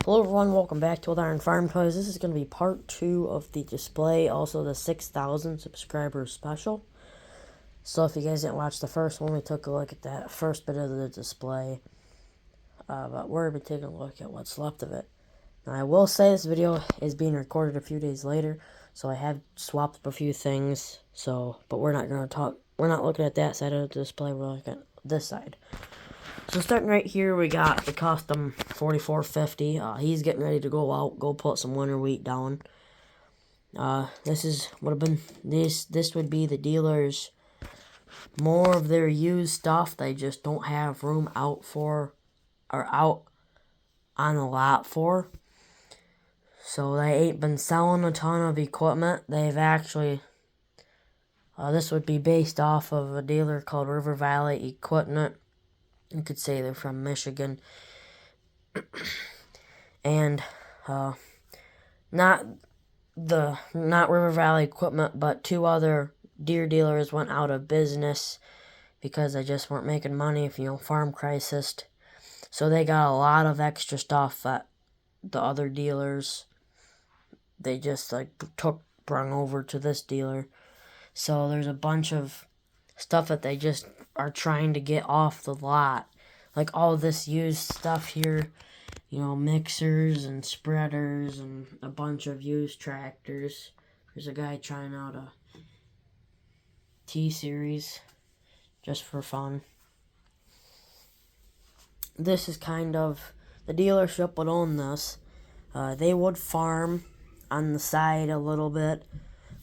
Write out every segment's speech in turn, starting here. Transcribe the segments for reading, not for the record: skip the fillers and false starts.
Hello everyone, welcome back to Old Iron Farm Toys. This is going to be part 2 of the display, also the 6,000 subscriber special. So if you guys didn't watch the first one, we took a look at that first bit of the display. But we're going to be taking a look at what's left of it. Now I will say this video is being recorded a few days later, so I have swapped up a few things. But we're not looking at that side of the display, we're looking at this side. So starting right here, we got the custom 4450. He's getting ready to go out, go put some winter wheat down. This would be the dealers, more of their used stuff. They just don't have room out on the lot for. So they ain't been selling a ton of equipment. They've actually, this would be based off of a dealer called River Valley Equipment. You could say they're from Michigan. And not River Valley Equipment, but two other Deere dealers went out of business because they just weren't making money, farm crisis. So they got a lot of extra stuff that the other dealers, they just brung over to this dealer. So there's a bunch of stuff that they just are trying to get off the lot. Like all this used stuff here, mixers and spreaders and a bunch of used tractors. There's a guy trying out a T-Series just for fun. This is kind of, the dealership would own this. They would farm on the side a little bit,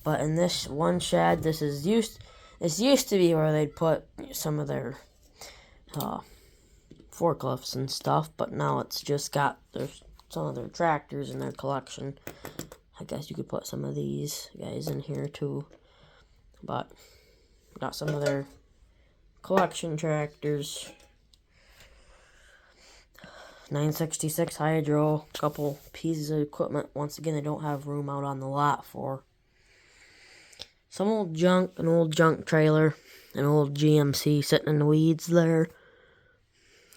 but in this one shed, this used to be where they'd put some of their forklifts and stuff, but now it's just got some of their tractors in their collection. I guess you could put some of these guys in here too, but got some of their collection tractors. 966 Hydro, couple pieces of equipment. Once again, they don't have room out on the lot for. Some old junk, an old junk trailer, an old GMC sitting in the weeds there.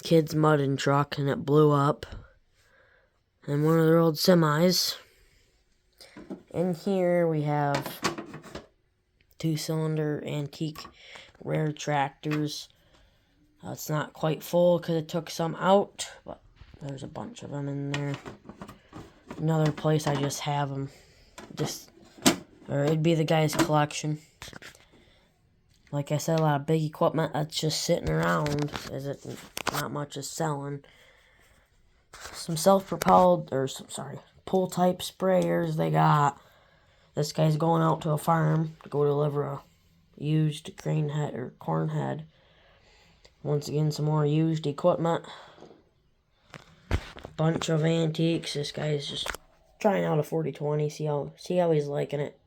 Kid's mudding truck, and it blew up. And one of their old semis. In here we have 2-cylinder antique rare tractors. It's not quite full because it took some out, but there's a bunch of them in there. Another place I just have them. Or it'd be the guy's collection. Like I said, a lot of big equipment that's just sitting around. Not much is selling. Some pull type sprayers they got. This guy's going out to a farm to go deliver a used grain head or corn head. Once again, some more used equipment. Bunch of antiques. This guy's just trying out a 4020. See how he's liking it.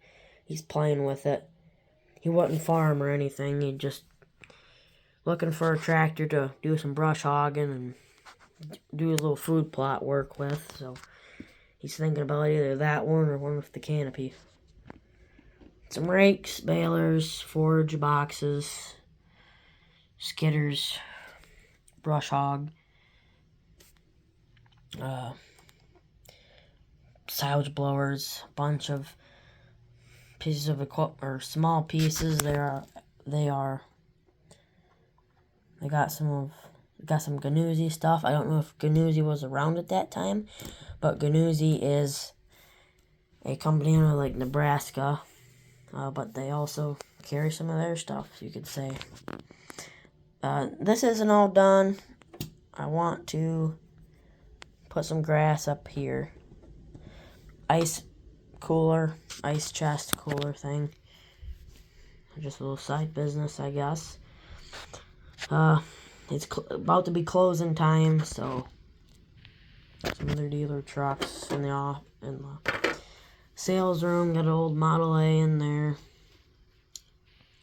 He's playing with it. He wasn't farm or anything. He just looking for a tractor to do some brush hogging and do a little food plot work with. So he's thinking about either that one or one with the canopy. Some rakes, balers, forage boxes, skidders, brush hog, silage blowers, bunch of pieces of equipment, or small pieces. They got some Ganuzzi stuff. I don't know if Ganuzzi was around at that time, but Ganuzzi is a company out of Nebraska, but they also carry some of their stuff, you could say. This isn't all done. I want to put some grass up here. Ice chest cooler thing. Just a little side business, I guess. It's about to be closing time, so some other dealer trucks in the sales room. Got an old Model A in there.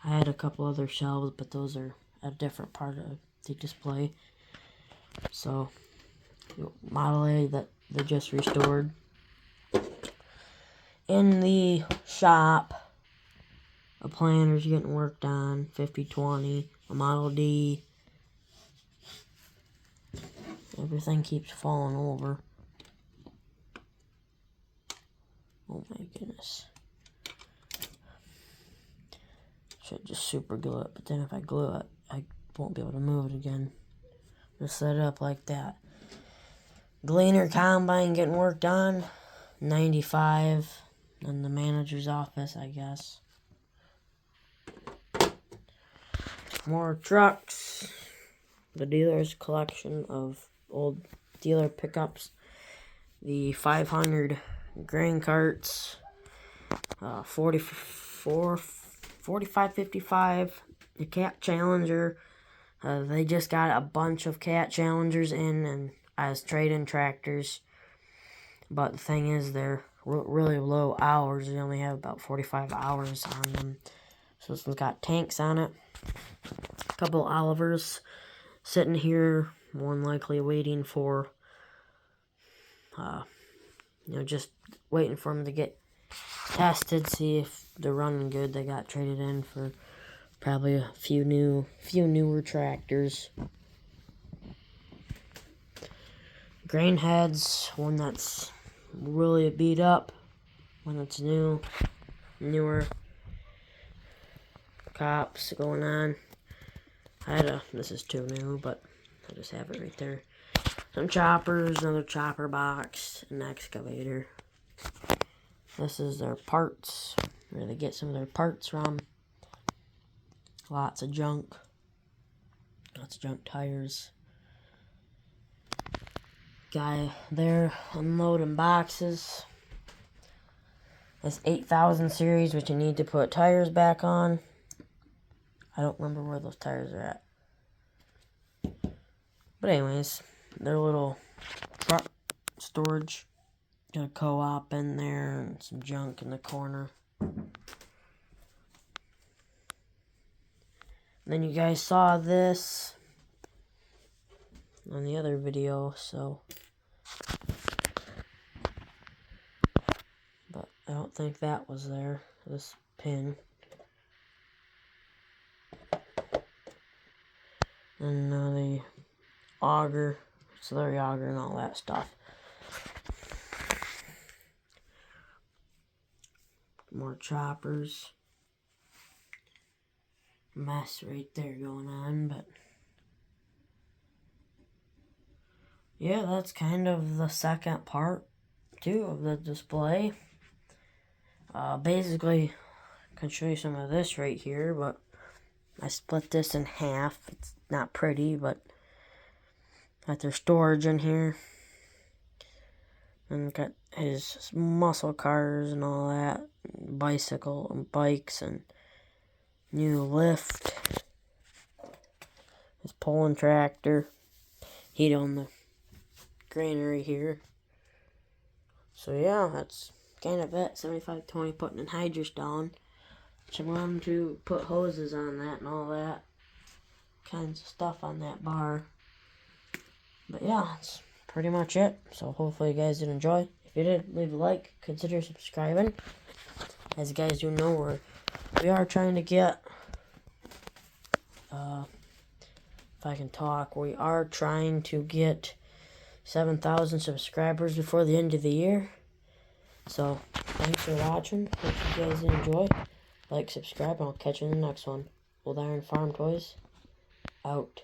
I had a couple other shelves, but those are a different part of the display. So, Model A that they just restored. In the shop, a planter's getting worked on, 5020, a Model D. Everything keeps falling over. Oh my goodness. Should just super glue it, but then if I glue it, I won't be able to move it again. Just set it up like that. Gleaner combine getting worked on. 95 in the manager's office, I guess. More trucks. The dealer's collection of old dealer pickups. The 500 grain carts. 4555. The Cat Challenger. They just got a bunch of Cat Challengers in and as trade-in tractors. But the thing is, they're really low hours. They only have about 45 hours on them. So this one's got tanks on it. A couple Olivers sitting here, more than likely waiting for, just waiting for them to get tested, see if they're running good. They got traded in for probably a few newer tractors. Grain heads, one that's really beat up, one that's newer. Cops going on. This is too new, but I just have it right there. Some choppers, another chopper box, an excavator. This is their parts, where they get some of their parts from. Lots of junk tires. Guy there unloading boxes. This 8000 series, which you need to put tires back on. I don't remember where those tires are at. But anyways, their little truck storage. Got a co-op in there and some junk in the corner. Then you guys saw this on the other video, so. But I don't think that was there, this pin. And the auger, slurry auger and all that stuff. More choppers. Mess right there going on, but yeah, that's kind of the second part too of the display. Basically, I can show you some of this right here, but I split this in half. It's not pretty, but got their storage in here. And got his muscle cars and all that. Bicycle and bikes and new lift. His pulling tractor. Heat on the granary here. So yeah, that's kind of it. 7520 putting in hydrous down. So I'm going to put hoses on that and all that kinds of stuff on that bar. But yeah, that's pretty much it. So hopefully you guys did enjoy. If you did, leave a like. Consider subscribing. As you guys do know, we are trying to get, if I can talk, we are trying to get 7,000 subscribers before the end of the year. So thanks for watching. Hope you guys enjoy. Like, subscribe, and I'll catch you in the next one. Old Iron Farm Toys, out.